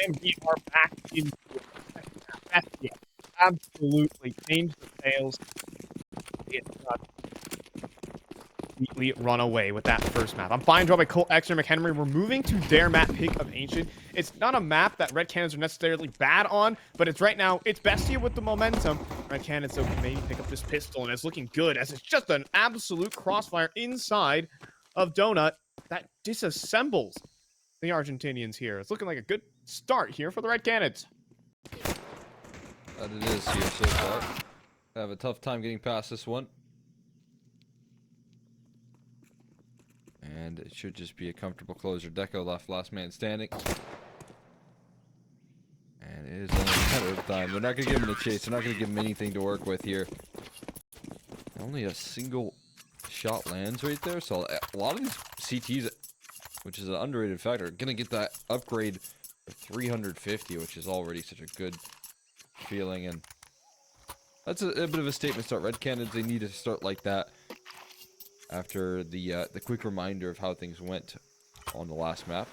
and we are back in BESTIA. Absolutely changed the sails. It's completely run away with that first map. I'm fine draw by Colt X or McHenry. We're moving to their map pick of Ancient. It's not a map that Red Canids are necessarily bad on, but it's right now, it's BESTIA with the momentum. Red Canids, so can maybe pick up this pistol, and it's looking good as it's just an absolute crossfire inside of Donut that disassembles the Argentinians here. It's looking like a good start here for the Red Canids. That it is here so far. I have a tough time getting past this one. And it should just be a comfortable closer. Deco left, last man standing. And it is only a matter of time. They're not going to give him the chase. They're not going to give him anything to work with here. Only a single shot lands right there. So a lot of these CTs, which is an underrated factor, are going to get that upgrade for 350, which is already such a good feeling. And that's a bit of a statement start. Red Canids, they need to start like that after the quick reminder of how things went on the last map.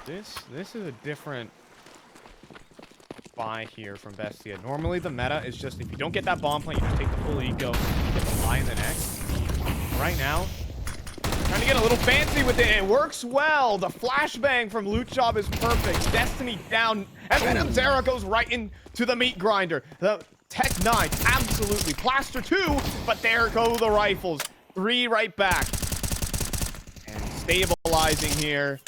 This is a different buy here from BESTIA. Normally the meta is just if you don't get that bomb plant, you just take the full eco, get the lie in the next. Right now, trying to get a little fancy with it. It works well. The flashbang from Loot Job is perfect. Destiny down, and then Zera goes right into the meat grinder. The Tech 9, absolutely. Plaster 2, but there go the rifles. 3 right back. And stabilizing here.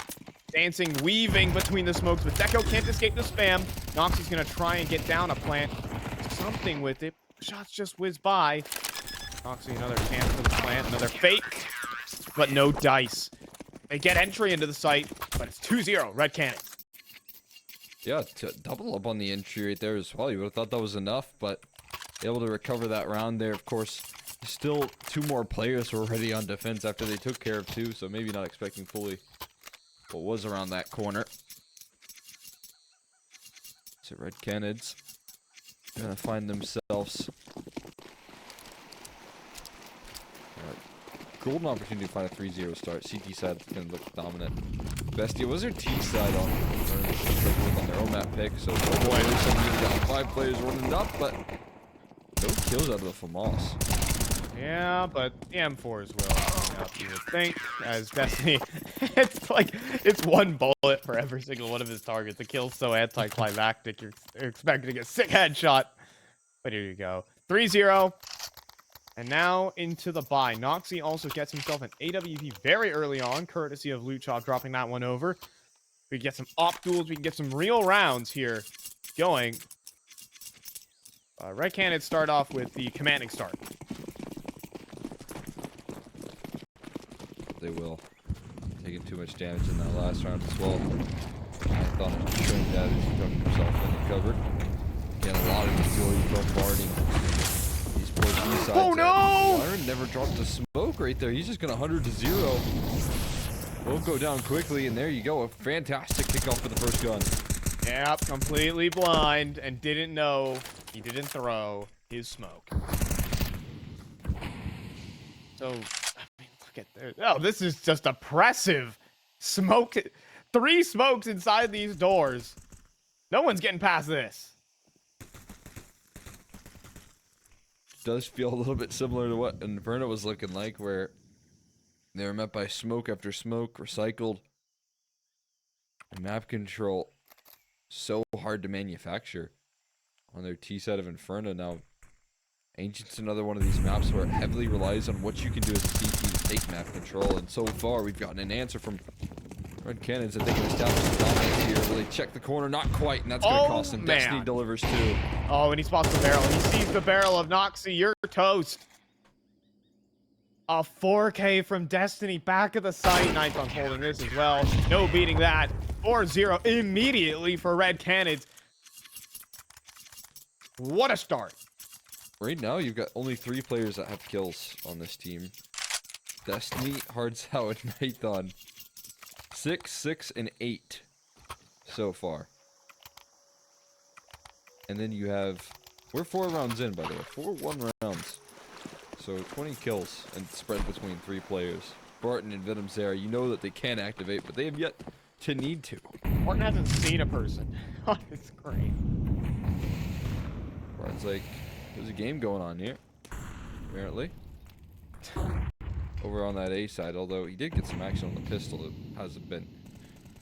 Dancing, weaving between the smokes, but Deco can't escape the spam. Noxie's gonna try and get down a plant. Something with it. Shots just whiz by. Noxie, another chance for the plant. Another fake, but no dice. They get entry into the site, but it's 2-0, Red Canids. Yeah, to double up on the entry right there as well. You would have thought that was enough, but able to recover that round there. Of course, still 2 more players were already on defense after they took care of 2, so maybe not expecting fully what was around that corner. So Red Canids gonna find themselves golden opportunity to find a 3-0 start. CT side gonna look dominant. BESTIA was their T side on their own map pick, so no boy, got 5 players running up, but no kills out of the FAMAS. Yeah, but the M4s will up, you would think, as Destiny. It's like, it's 1 bullet for every single one of his targets. The kill's so anticlimactic, you're expecting a sick headshot. But here you go. 3-0. And now into the buy. Noxie also gets himself an AWP very early on, courtesy of Loot Chop dropping that one over. We can get some op duels. We can get some real rounds here going. Red Canids start off with the commanding start. They will. Taking too much damage in that last round as well. I thought it was showing that as he took himself and covered. Again, a lot of utility bombarding these poor B sides. Oh no! Byron never dropped a smoke right there. He's just gonna 100-0. Both go down quickly, and there you go. A fantastic kickoff for the first gun. Yep, completely blind and didn't know he didn't throw his smoke. So, oh, this is just oppressive. Smoke. 3 smokes inside these doors. No one's getting past this. Does feel a little bit similar to what Inferno was looking like, where they were met by smoke after smoke, recycled. And map control, so hard to manufacture on their T side of Inferno. Now, Ancient's another one of these maps where it heavily relies on what you can do as a CT to take map control, and so far we've gotten an answer from Red Canids that they can establish the dominance here. Will they check the corner? Not quite, and that's going to cost them. Destiny delivers too. Oh, and he spots the barrel. He sees the barrel of Noxie. You're toast. A 4K from Destiny back of the site. Ninthon's holding this as well. No beating that. 4-0 immediately for Red Canids. What a start. Right now, you've got only 3 players that have kills on this team. Destiny, Hardsow, and Nighton. 6, 6, and 8 so far. And then you have... We're 4 rounds in, by the way. 4 1 rounds. So 20 kills and spread between 3 players. Barton and Venom Zera, you know that they can activate, but they have yet to need to. Martin hasn't seen a person on his screen. Martin's like, there's a game going on here, apparently. Over on that A side, although he did get some action on the pistol, it hasn't been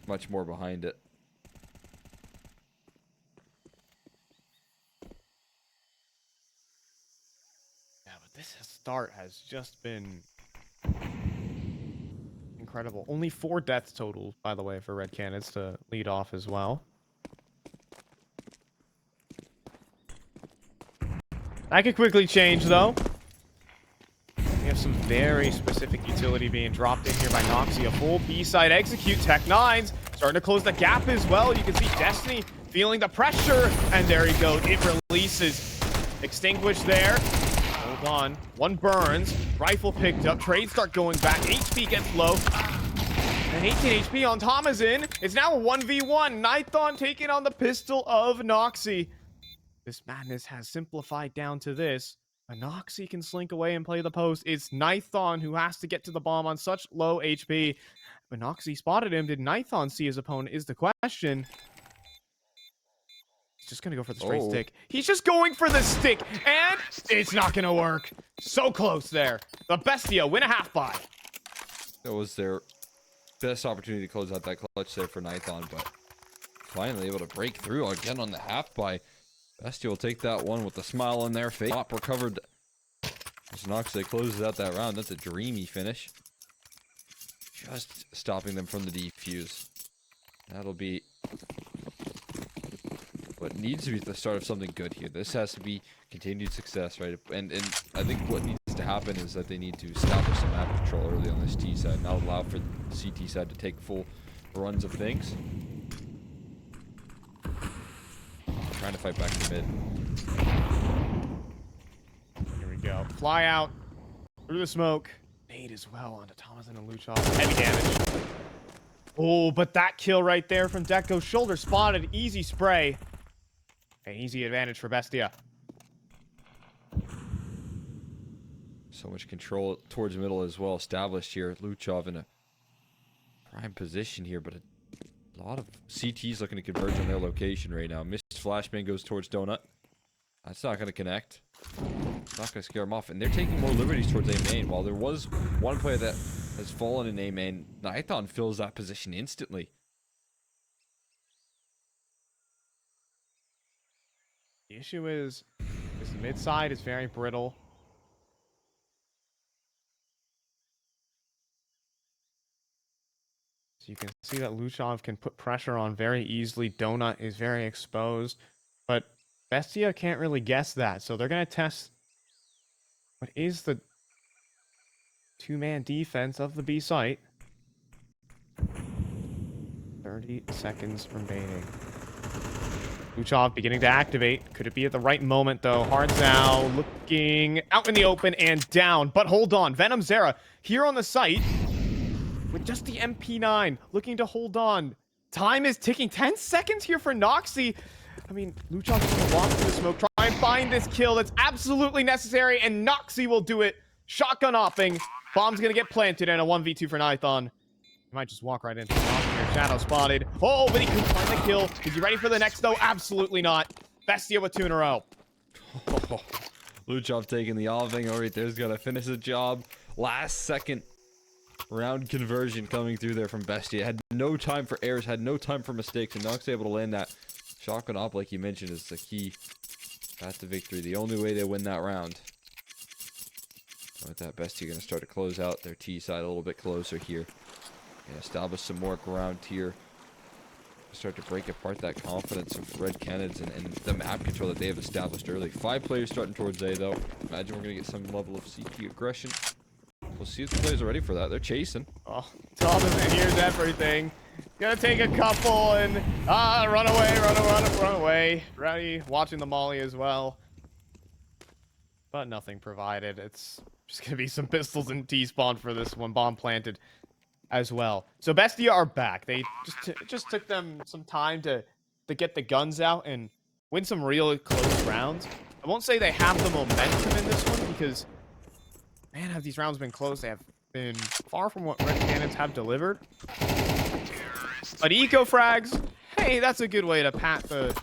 much more behind it. Yeah, but this start has just been incredible. Only 4 deaths total, by the way, for Red Canids to lead off as well. That could quickly change, though. We have some very specific utility being dropped in here by Noxy. A full B-side execute. Tech9's starting to close the gap as well. You can see Destiny feeling the pressure. And there he goes. It releases. Extinguished there. Hold on. One burns. Rifle picked up. Trades start going back. HP gets low. And 18 HP on tomaszin. It's now a 1v1. Nython taking on the pistol of Noxy. This madness has simplified down to this. Noxy can slink away and play the post. It's Nython who has to get to the bomb on such low HP. But Noxy spotted him. Did Nython see his opponent is the question. He's just going to go for the straight stick. He's just going for the stick. And it's not going to work. So close there. The BESTIA win a half buy. That was their best opportunity to close out that clutch there for Nython, but finally able to break through again on the half buy. BESTIA will take that one with a smile on their face. Top recovered. As Noxy closes out that round. That's a dreamy finish. Just stopping them from the defuse. That'll be what needs to be the start of something good here. This has to be continued success, right? And I think what needs to happen is that they need to establish some map control early on this T side, not allow for the CT side to take full runs of things. Trying to fight back to mid. Here we go. Fly out through the smoke. Nade as well onto tomaszin and Luchov. Heavy damage. Oh, but that kill right there from deco. Shoulder spotted. Easy spray. An easy advantage for BESTIA. So much control towards middle as well established here. Luchov in a prime position here, but a lot of CTs looking to converge on their location right now. Missed flashbang goes towards Donut. That's not going to connect. It's not going to scare him off. And they're taking more liberties towards A main. While there was one player that has fallen in A main, Nython fills that position instantly. The issue is this mid side is very brittle. So you can see that Luchov can put pressure on very easily. Donut is very exposed. But BESTIA can't really guess that. So they're going to test what is the 2-man defense of the B site. 30 seconds remaining. Luchov beginning to activate. Could it be at the right moment, though? Hards now looking out in the open and down. But hold on. Venom Zera here on the site with just the MP9 looking to hold on. Time is ticking. 10 seconds here for Noxy. I mean, Luchov is going to walk through the smoke, try and find this kill that's absolutely necessary, and Noxy will do it. Shotgun hopping. Bomb's going to get planted and a 1v2 for Nython. He might just walk right into the bomb here. Shadow spotted. Oh, but he couldn't find the kill. Is he ready for the next, though? Absolutely not. BESTIA with 2 in a row. Oh, Luchov taking the Alving right there's going to finish the job. Last second round conversion coming through there from BESTIA. Had no time for errors, had no time for mistakes, and Nox able to land that shotgun up, like you mentioned, is the key path to victory. The only way they win that round. With that, BESTIA going to start to close out their T side a little bit closer here. And establish some more ground here. Start to break apart that confidence of Red Canids and the map control that they have established early. 5 players starting towards A, though. Imagine we're going to get some level of CT aggression. We'll see if the players are ready for that. They're chasing. Oh, tomaszin hears everything. Gonna take a couple and run away, run away. Ready, watching the molly as well. But nothing provided. It's just gonna be some pistols and T-spawn for this one. Bomb planted as well. So BESTIA are back. They just took them some time to get the guns out and win some real close rounds. I won't say they have the momentum in this one because, man, have these rounds been close. They have been far from what Red Canids have delivered. But eco frags, hey, that's a good way to pat the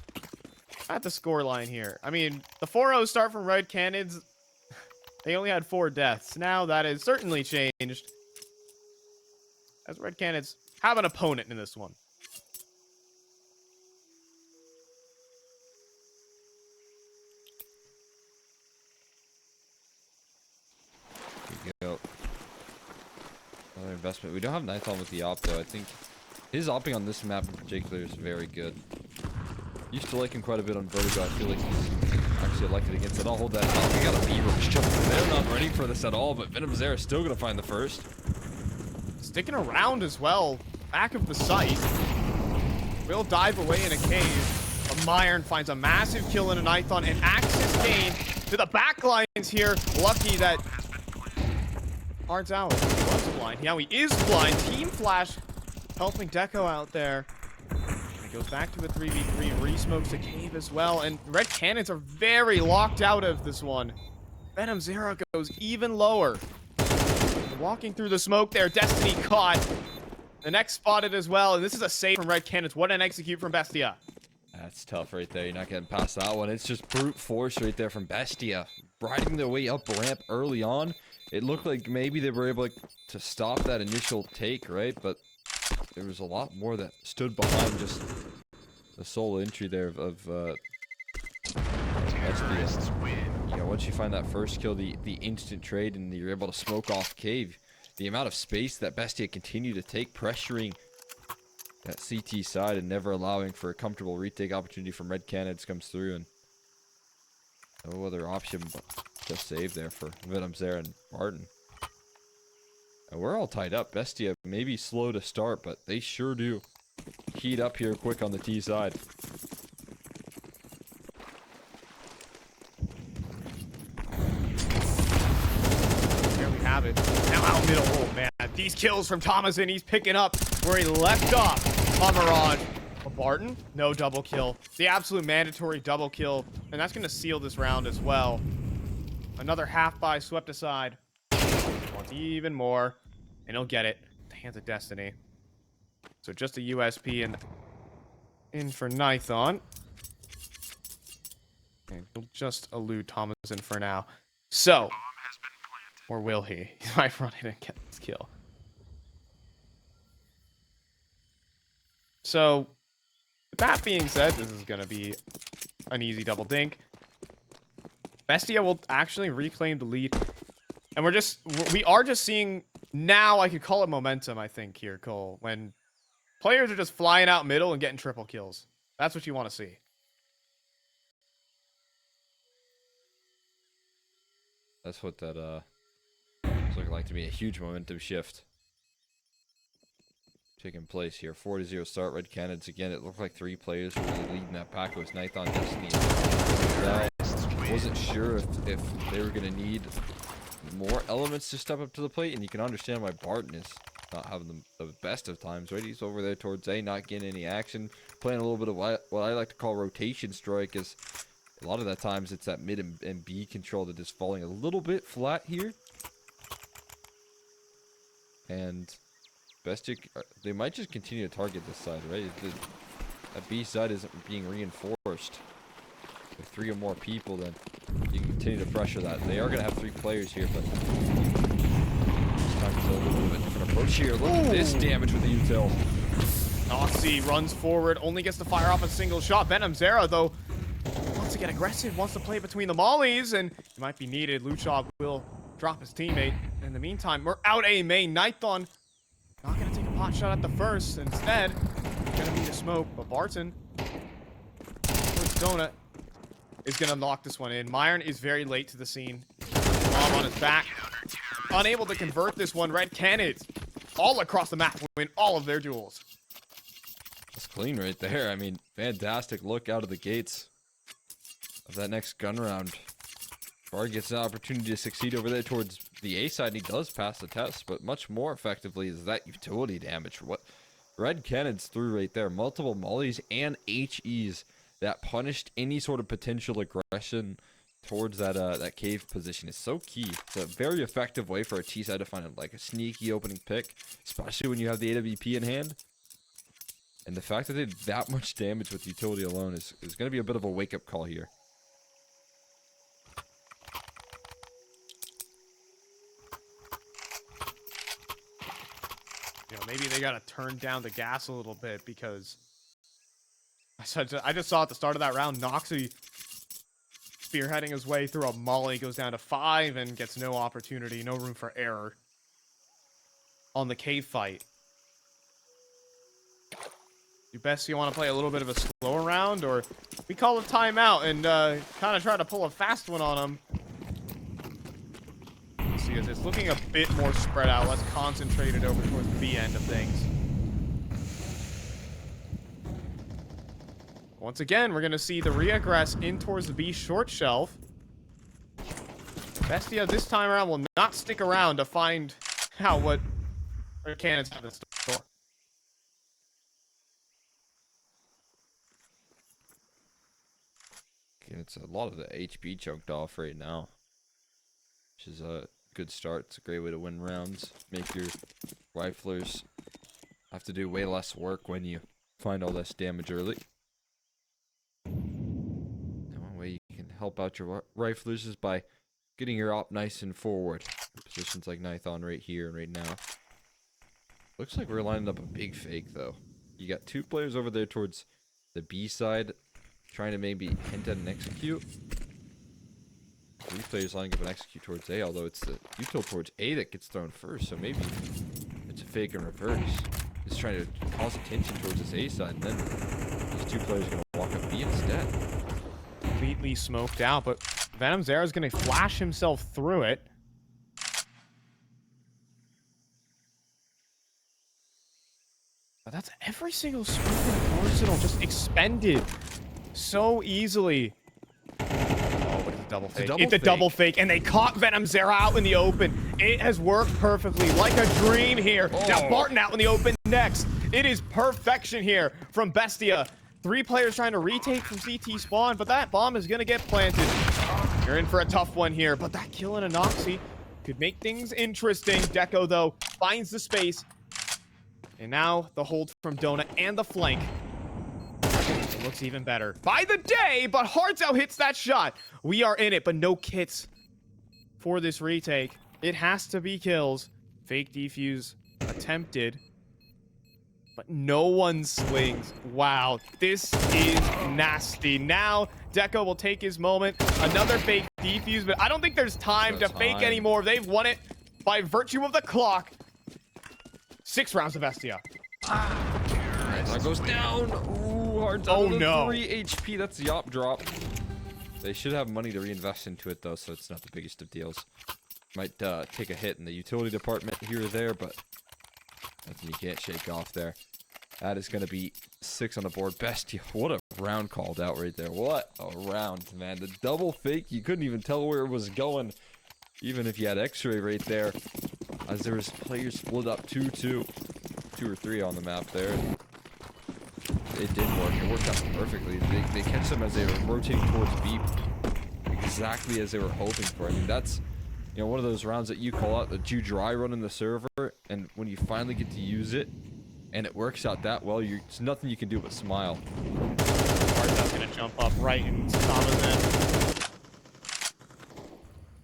score line here. I mean, the 4-0 start from Red Canids, they only had 4 deaths. Now that is certainly changed, as Red Canids have an opponent in this one. There you go. Another investment. We don't have Nighthon with the op though. I think his opping on this map in particular is very good. Used to like him quite a bit on Vertigo. I feel like he's actually elected against it. I'll hold that up. We got a B-rush jump. They're not ready for this at all, but Venom Zera is still going to find the first. Sticking around as well. Back of the site. Will dive away in a cave. But Myron finds a massive kill in a Nighthon and access gain to the backlines here. Lucky that Hard's out. He was blind. Now he is blind. Team Flash helping Deco out there. Goes back to a 3v3, re-smokes the cave as well, and Red Canids are very locked out of this one. Venom Zera goes even lower. Walking through the smoke there, Destiny caught. The next spotted as well, and this is a save from Red Canids. What an execute from BESTIA. That's tough right there. You're not getting past that one. It's just brute force right there from BESTIA. Riding their way up ramp early on. It looked like maybe they were able to stop that initial take, right? But there was a lot more that stood behind just the solo entry there of BESTIA. You know, once you find that first kill, the instant trade, and you're able to smoke off cave, the amount of space that BESTIA continue to take, pressuring that CT side and never allowing for a comfortable retake opportunity from Red Canids comes through, and no other option but just save there for Venom Zera and Martin. And we're all tied up. BESTIA may be slow to start, but they sure do heat up here quick on the T side. There we have it. Now out middle. Oh, man. These kills from tomaszin. He's picking up where he left off on Mirage. But Barton, no double kill. The absolute mandatory double kill. And that's going to seal this round as well. Another half buy swept aside. Wants even more. And he'll get it. The hands of Destiny. So just a USP and in for Nighthon. And he'll just elude tomaszin for now. So, or will he? He might run in and get this kill. So, with that being said, this is going to be an easy double dink. BESTIA will actually reclaim the lead. And we are just seeing, now I could call it momentum, I think, here, Cole. When players are just flying out middle and getting triple kills. That's what you want to see. That's what that is looking like to be, a huge momentum shift taking place here. 4-0 start, Red Canids again. It looked like 3 players were really leading that pack. It was Nighthon, Destiny, and wasn't sure if they were going to need more elements to step up to the plate, and you can understand why Barton is not having the best of times, right? He's over there towards A, not getting any action, playing a little bit of what I like to call rotation strike, is a lot of that times it's that mid and B control that is falling a little bit flat here. And BESTIA, they might just continue to target this side, right? That B side isn't being reinforced. With 3 or more people, then you can continue to pressure that. They are going to have 3 players here, but it's time to take a little bit different approach here. Look at this damage with the util. Nazi runs forward, only gets to fire off a single shot. Venom Zera, though, wants to get aggressive, wants to play between the mollies, and it might be needed. Luchog will drop his teammate. In the meantime, we're out A main. Nighthon not going to take a pot shot at the first. Instead, going to be a smoke. But Barton, first donut, is going to lock this one in. Myron is very late to the scene. Bomb on his back. Unable to convert this one. Red Canids all across the map win all of their duels. That's clean right there. I mean, fantastic look out of the gates of that next gun round. Bar gets an opportunity to succeed over there towards the A side, and he does pass the test, but much more effectively is that utility damage. What Red Canids threw right there. Multiple mollies and HEs that punished any sort of potential aggression towards that cave position is so key. It's a very effective way for a T side to find like a sneaky opening pick, especially when you have the AWP in hand. And the fact that they did that much damage with utility alone is going to be a bit of a wake-up call here. You know, maybe they got to turn down the gas a little bit because I just saw at the start of that round, Noxy spearheading his way through a molly, goes down to 5 and gets no opportunity, no room for error on the cave fight. Do BESTIA want to play a little bit of a slower round, or we call a timeout and kind of try to pull a fast one on him? See, it's looking a bit more spread out, less concentrated over towards the B end of things. Once again, we're going to see the reaggress in towards the B short shelf. BESTIA this time around will not stick around to find out what our Canids have in store. It's a lot of the HP chunked off right now, which is a good start. It's a great way to win rounds. Make your riflers have to do way less work when you find all this damage early. And one way you can help out your riflers is by getting your op nice and forward. Positions like Nithon right here and right now. Looks like we're lining up a big fake though. You got 2 players over there towards the B side, trying to maybe hint at an execute. 3 players lining up an execute towards A, although it's the util towards A that gets thrown first, so maybe it's a fake in reverse. It's trying to cause attention towards this A side, and then these 2 players are going to walk up B instead. Completely smoked out, but Venomzera is going to flash himself through it. But that's every single smoke arsenal just expended so easily. Oh, but it's a double fake. It's a double fake, and they caught Venomzera out in the open. It has worked perfectly, like a dream here. Oh. Now Barton out in the open next. It is perfection here from BESTIA. 3 players trying to retake from CT spawn, but that bomb is going to get planted. You're in for a tough one here, but that kill in Anoxy could make things interesting. Deco, though, finds the space. And now the hold from Donut and the flank. It looks even better. By the day, but Hardzow hits that shot. We are in it, but no kits for this retake. It has to be kills. Fake defuse attempted, but no one swings. Wow, this is nasty. Now, Deco will take his moment. Another fake defuse, but I don't think there's time to fake anymore. They've won it by virtue of the clock. 6 rounds of BESTIA. That goes down. Ooh, hard down. Oh no. 3 HP. That's the op drop. They should have money to reinvest into it though, so it's not the biggest of deals. Might take a hit in the utility department here or there, but nothing you can't shake off there. That is going to be 6 on the board. BESTIA. What a round called out right there. What a round, man. The double fake, you couldn't even tell where it was going, even if you had X-ray right there. As there was players split up 2-2 or 3 on the map there. It did work. It worked out perfectly. They catch them as they were rotating towards B, exactly as they were hoping for. I mean, that's, you know, one of those rounds that you call out that you dry run in the server, and when you finally get to use it and it works out that well, there's nothing you can do but smile. Hardzout's gonna jump up right and Thomas in.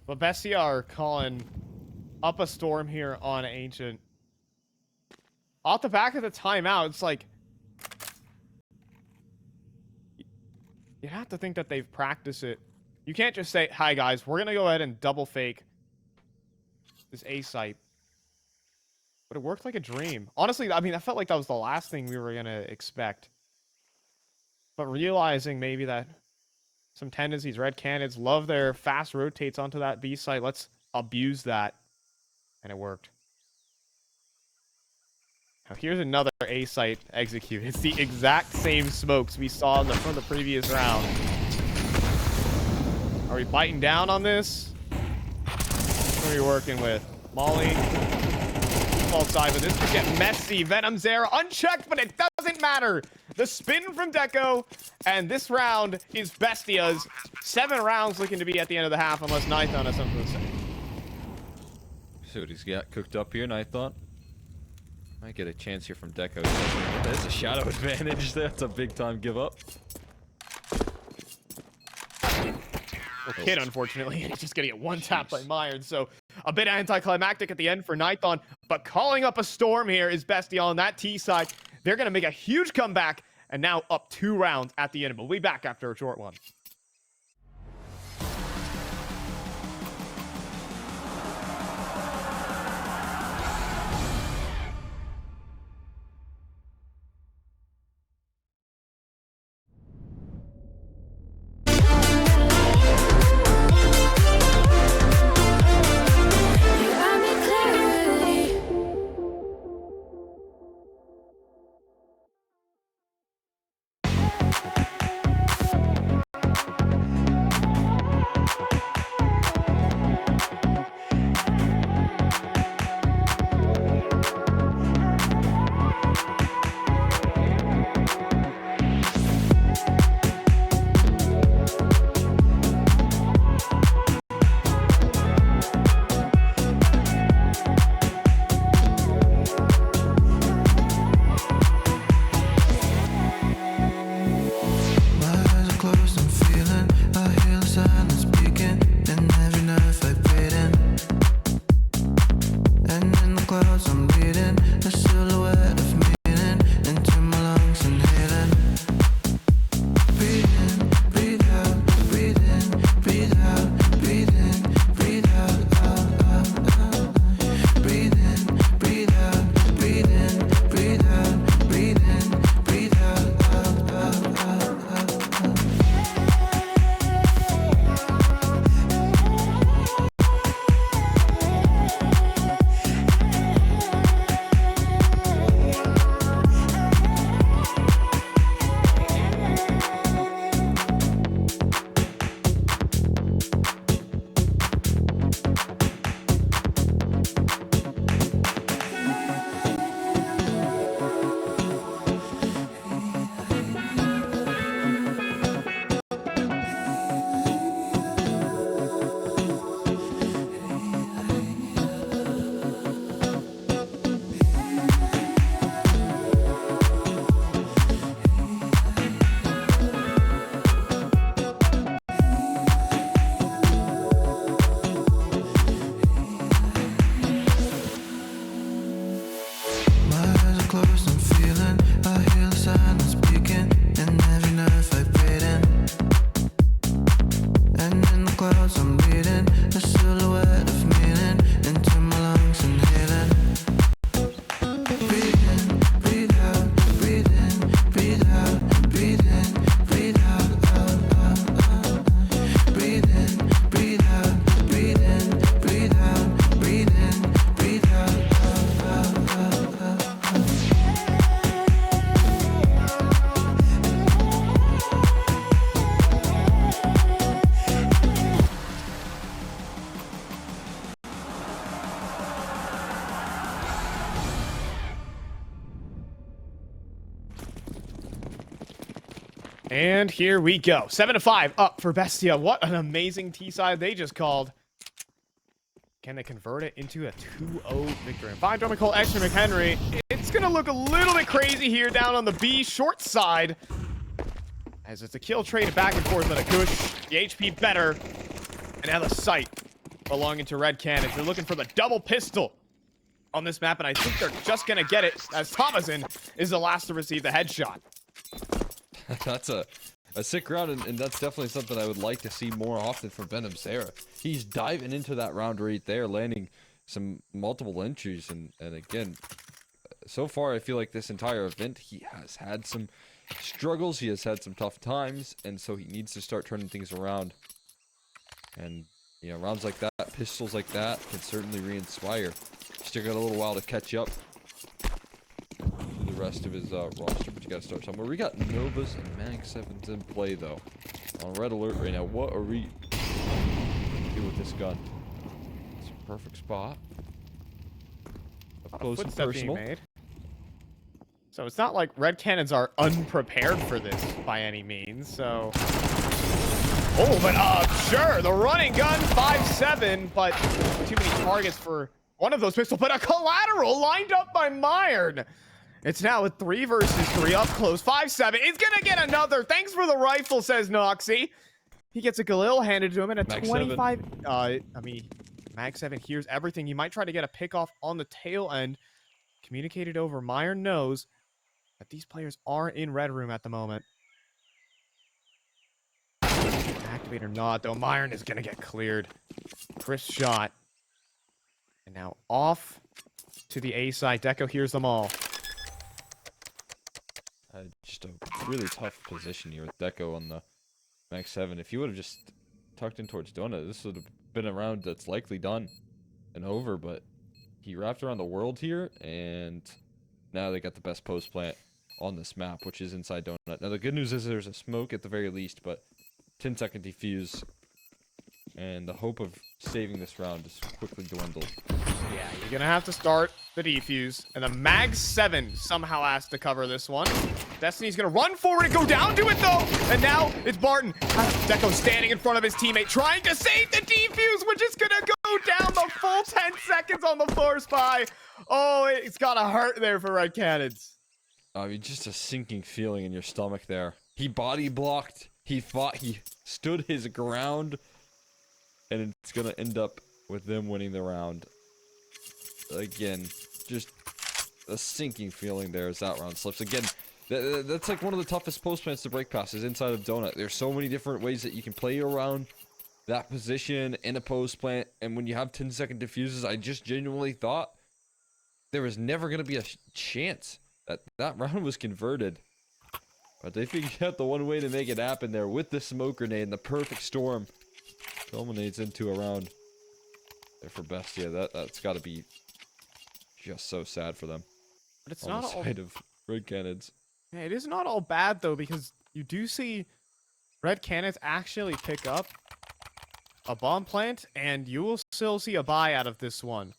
But BESTIA are calling up a storm here on Ancient. Off the back of the timeout, it's like you have to think that they've practiced it. You can't just say, hi guys, we're gonna go ahead and double fake this A site. But it worked like a dream. Honestly, I mean, I felt like that was the last thing we were gonna expect. But realizing maybe that some tendencies, Red Canids love their fast rotates onto that B site. Let's abuse that. And it worked. Now here's another A site execute. It's the exact same smokes we saw from the previous round. Are we biting down on this? What are we working with? Molly. Default side, but this could get messy. Venomzera unchecked, but it doesn't matter. The spin from Deco, and this round is BESTIA's. 7 rounds looking to be at the end of the half, unless Nithon has something to say. See what he's got cooked up here, Nithon. Might get a chance here from deco. There's a shadow advantage. That's a big time give up. Well, Kid, unfortunately, is just gonna get one tap by Myers. So a bit anticlimactic at the end for Nighthon, but calling up a storm here is BESTIA on that T side. They're gonna make a huge comeback, and now up 2 rounds at the end. We'll be back after a short one. And here we go. 7-5 up for BESTIA. What an amazing T-side they just called. Can they convert it into a 2-0 victory? 5 Drummond Cole, extra McHenry. It's going to look a little bit crazy here down on the B short side. As it's a kill trade back and forth on a Kush. The HP better. And now the sight belonging to Red Canids. They're looking for the double pistol on this map. And I think they're just going to get it as tomaszin is the last to receive the headshot. That's a sick round, and that's definitely something I would like to see more often from Venom Sarah. He's diving into that round right there, landing some multiple entries, and again, so far I feel like this entire event he has had some struggles, he has had some tough times, and so he needs to start turning things around. And you know, rounds like that, pistols like that can certainly re-inspire. Still got a little while to catch up to the rest of his roster, but you gotta start somewhere. We got Novas and Mag 7s in play though. On red alert right now. What are we gonna do with this gun? It's a perfect spot. Up close and personal. Being made. So it's not like Red Canids are unprepared for this by any means, so... Oh, but sure, the running gun, 5-7, but too many targets for one of those pistols, but a collateral lined up by Myron. It's now a 3 versus 3 up close. 5-7. He's gonna get another. Thanks for the rifle, says Noxy. He gets a Galil handed to him and a Mag 25. I mean, Mag 7 hears everything. He might try to get a pick off on the tail end. Communicated over. Myron knows that these players are in red room at the moment. Activate or not, though, Myron is gonna get cleared. Crisp shot. And now off to the A side. Deco hears them all. Just a really tough position here with Deco on the Max 7. If you would have just tucked in towards Donut, this would have been a round that's likely done and over, but he wrapped around the world here, and now they got the best post plant on this map, which is inside Donut. Now, the good news is there's a smoke at the very least, but 10-second defuse, and the hope of saving this round is quickly dwindled. Yeah, you're gonna have to start the defuse, and the Mag 7 somehow has to cover this one. Destiny's gonna run forward and go down to it, though, and now it's Barton. Deco standing in front of his teammate, trying to save the defuse, which is gonna go down the full 10 seconds on the floor spy. Oh, it's gotta hurt there for Red Canids. I mean, just a sinking feeling in your stomach there. He body blocked, he fought, he stood his ground, and it's gonna end up with them winning the round. Again, just a sinking feeling there as that round slips. Again, that's like one of the toughest post plants to break past is inside of Donut. There's so many different ways that you can play around that position in a post plant, and when you have 10-second diffuses, I just genuinely thought there was never going to be a chance that that round was converted. But they figured out the one way to make it happen there with the smoke grenade and the perfect storm culminates into a round there for Bestia. That's got to be just so sad for them. But it's on not the all... side of Red Canids. Yeah, it is not all bad, though, because you do see Red Canids actually pick up a bomb plant, and you will still see a buy out of this one.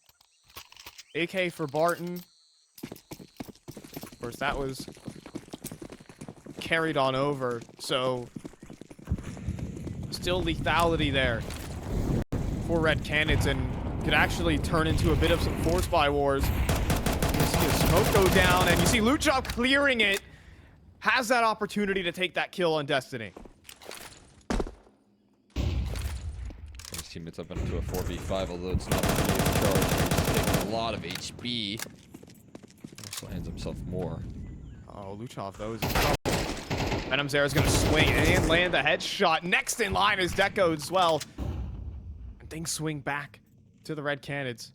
AK for Barton. Of course, that was carried on over, so still lethality there for Red Canids, and could actually turn into a bit of some force buy wars. You see a smoke go down, and you see Luchov clearing it. Has that opportunity to take that kill on Destiny. His teammates up into a 4v5, although it's not a charge. He's taking a lot of HP. Also lands himself more. Oh, Luchov, though, is in trouble. Venom Zera is going to swing and land a headshot. Next in line is Deco as well. And things swing back to the Red Canids.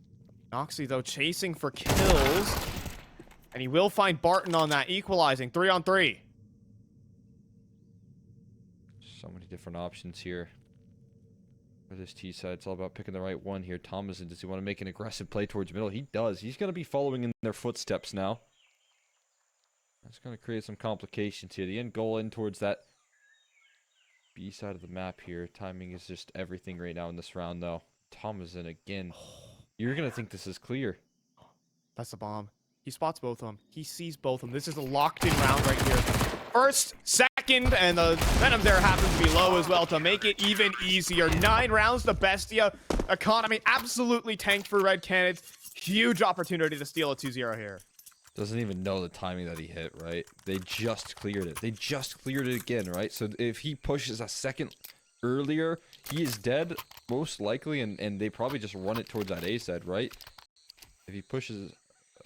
Noxy, though, chasing for kills. And he will find Barton on that, equalizing 3-on-3. So many different options here for this T side. It's all about picking the right one here. Tomaszin, does he want to make an aggressive play towards middle? He does. He's going to be following in their footsteps now. That's going to create some complications here. The end goal in towards that B side of the map here. Timing is just everything right now in this round, though. Tomaszin again. You're going to think this is clear. That's a bomb. He spots both of them. He sees both of them. This is a locked-in round right here. First, second, and the Venom there happens to be low as well to make it even easier. 9 rounds, the Bestia economy absolutely tanked for Red Canids. Huge opportunity to steal a 2-0 here. Doesn't even know the timing that he hit, right? They just cleared it. They just cleared it again, right? So if he pushes a second earlier, he is dead, most likely, and they probably just run it towards that A side, right? If he pushes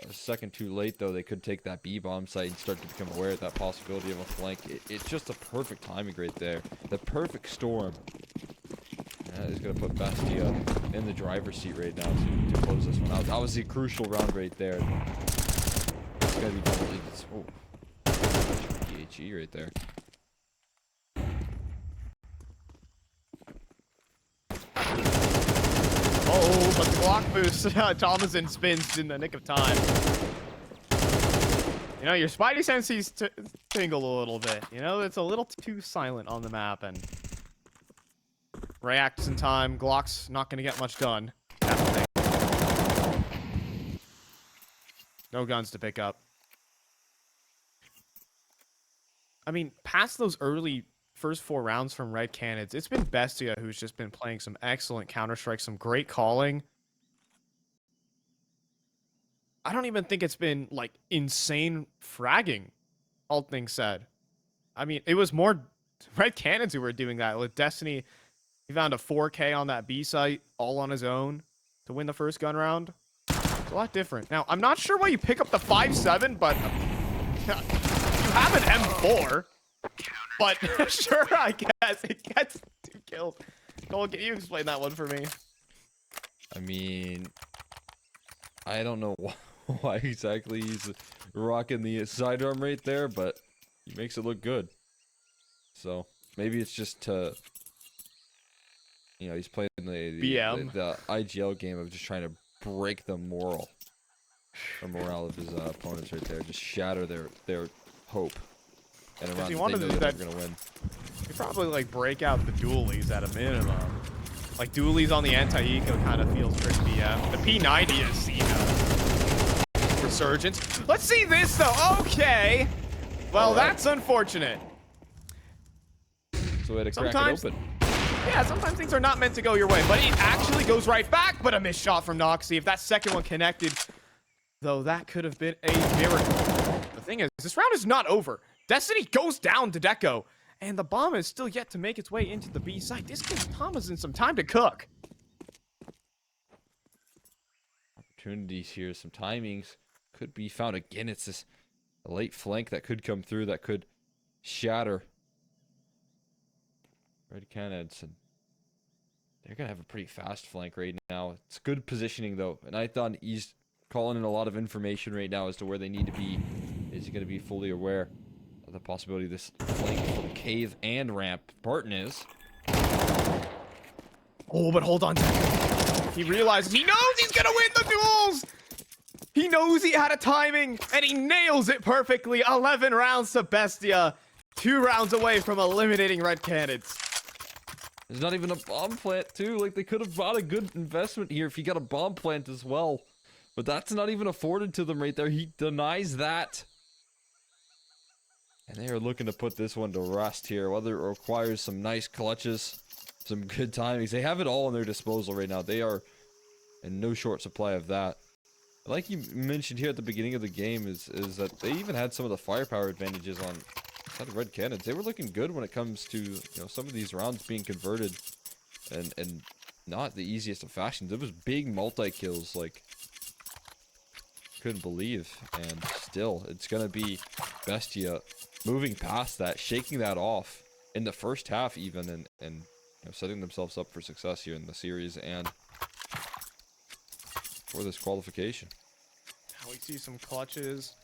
a second too late, though, they could take that B-bomb site and start to become aware of that possibility of a flank. It's just a perfect timing right there. The perfect storm. That is going to put Bestia in the driver's seat right now to close this one out. That was the crucial round right there. It's got to be double digits. Oh, PHE right there. Oh, but the block boost. Tomaszin spins in the nick of time. You know, your spidey senses tingle a little bit. You know, it's a little too silent on the map, and reacts in time. Glock's not going to get much done. No guns to pick up. I mean, past those early first 4 rounds from Red Canids, it's been Bestia who's just been playing some excellent Counter-Strike, some great calling. I don't even think it's been like insane fragging, all things said. I mean, it was more Red Canids who were doing that. With Destiny, he found a 4K on that B site all on his own to win the first gun round. It's a lot different. Now, I'm not sure why you pick up the 5.7, but you have an M4. But sure, I guess it gets 2 kills. Cole, can you explain that one for me? I mean, I don't know why exactly he's rocking the sidearm right there, but he makes it look good. So maybe it's just to, you know, he's playing the IGL game of just trying to break the morale of his opponents right there, just shatter their hope. And around he they know they're gonna win. You probably like break out the dualies at a minimum. Like dualies on the anti-eco kind of feels pretty BM. The P90 is Cena. Resurgence. Let's see this though. Okay. Well, that's unfortunate. So we had to crack it open. Yeah, sometimes things are not meant to go your way, but it actually goes right back. But a missed shot from Noxy. If that second one connected, though, that could have been a miracle. The thing is, this round is not over. Destiny goes down to deco, and the bomb is still yet to make its way into the B site. This gives tomaszin some time to cook. Opportunities here, some timings could be found. Again, it's this late flank that could come through, that could shatter Red Canids, and they're gonna have a pretty fast flank right now. It's good positioning though, and I thought he's calling in a lot of information right now as to where they need to be. Is he gonna be fully aware of the possibility of this flank from cave and ramp? Barton is. Oh, but hold on. He realizes he knows he's gonna win the duels. He knows he had a timing, and he nails it perfectly. 11 rounds to BESTIA. 2 rounds away from eliminating Red Canids. There's not even a bomb plant, too. Like, they could have bought a good investment here if he got a bomb plant as well. But that's not even afforded to them right there. He denies that. And they are looking to put this one to rest here. Whether it requires some nice clutches, some good timings. They have it all in their disposal right now. They are in no short supply of that. Like you mentioned here at the beginning of the game, is that they even had some of the firepower advantages on the Red Canids. They were looking good when it comes to, you know, some of these rounds being converted, and not the easiest of fashions. It was big multi-kills, like, couldn't believe. And still, it's gonna be BESTIA moving past that, shaking that off in the first half even, and you know, setting themselves up for success here in the series and for this qualification. Now we see some clutches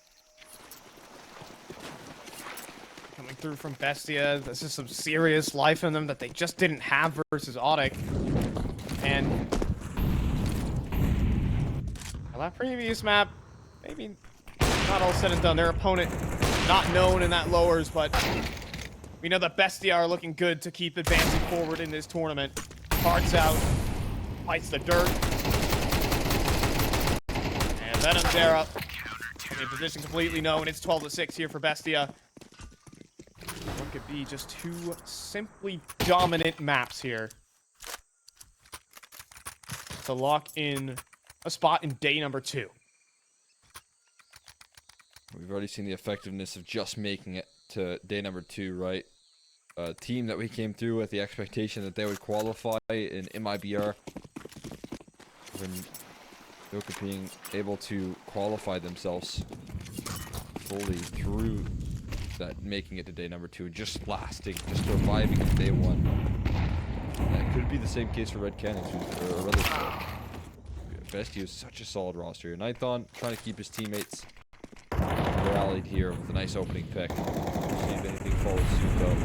coming through from BESTIA. This is some serious life in them that they just didn't have versus Audic. And on that previous map, maybe not all said and done. Their opponent not known in that lowers, but we know that BESTIA are looking good to keep advancing forward in this tournament. Hearts out, bites the dirt. And Venom's there up. In position completely known. It's 12-6 here for BESTIA. What could be just 2 simply dominant maps here to lock in a spot in day number 2. We've already seen the effectiveness of just making it to day number 2, right? A team that we came through with the expectation that they would qualify in MIBR. When Doka being able to qualify themselves fully through that, making it to day number 2, just lasting, just surviving at day 1. That could be the same case for Red Canids, or rather, BESTIA is such a solid roster here. Nithon trying to keep his teammates rallied here with a nice opening pick. See if anything follows suit though.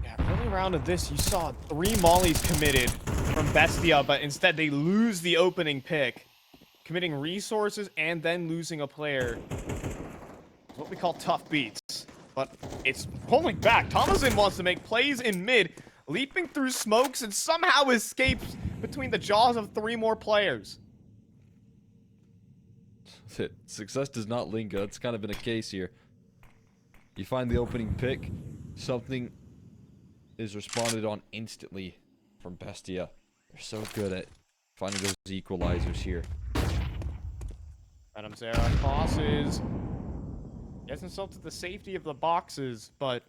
Yeah, early round of this, you saw 3 mollies committed from BESTIA, but instead they lose the opening pick, committing resources and then losing a player. What we call tough beats. But it's rolling back. tomaszin wants to make plays in mid, leaping through smokes and somehow escapes between the jaws of 3 more players. Success does not linger. That's kind of been a case here. You find the opening pick, something is responded on instantly from BESTIA. They're so good at Finding those equalizers here. Venom Zera tosses. Gets himself to the safety of the boxes, but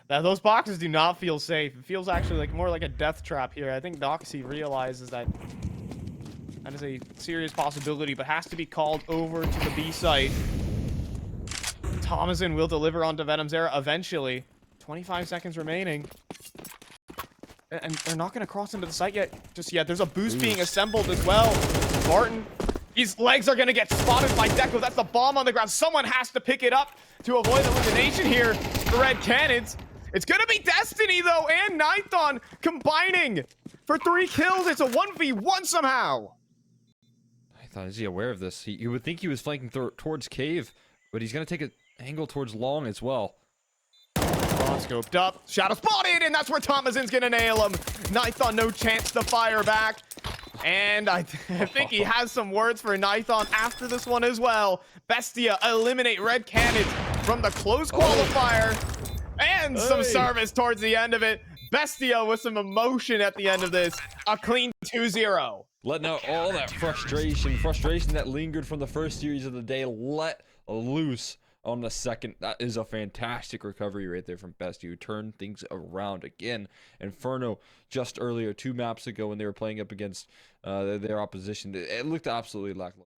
those boxes do not feel safe. It feels actually like more like a death trap here. I think Doxy realizes that that is a serious possibility, but has to be called over to the B site. Tomaszin will deliver onto Venom Zera eventually. 25 seconds remaining. And they're not going to cross into the site just yet. There's a boost being assembled as well. Barton, his legs are going to get spotted by deco. That's the bomb on the ground. Someone has to pick it up to avoid elimination here for Red Canids. It's going to be Destiny, though, and Nithon combining for 3 kills. It's a 1v1 somehow. Nithon, is he aware of this? You would think he was flanking towards cave, but he's going to take an angle towards long as well. Scoped up, shadow spotted, and that's where Tomazin's gonna nail him. Nithon, no chance to fire back. And I think he has some words for Nithon after this one as well. Bestia eliminate Red Canids from the close qualifier. And some service towards the end of it. Bestia with some emotion at the end of this. A clean 2-0. Letting out all that frustration that lingered from the first series of the day, let loose on the second. That is a fantastic recovery right there from Bestia, who turned things around again. Inferno, just earlier, 2 maps ago, when they were playing up against their opposition, it looked absolutely lackluster.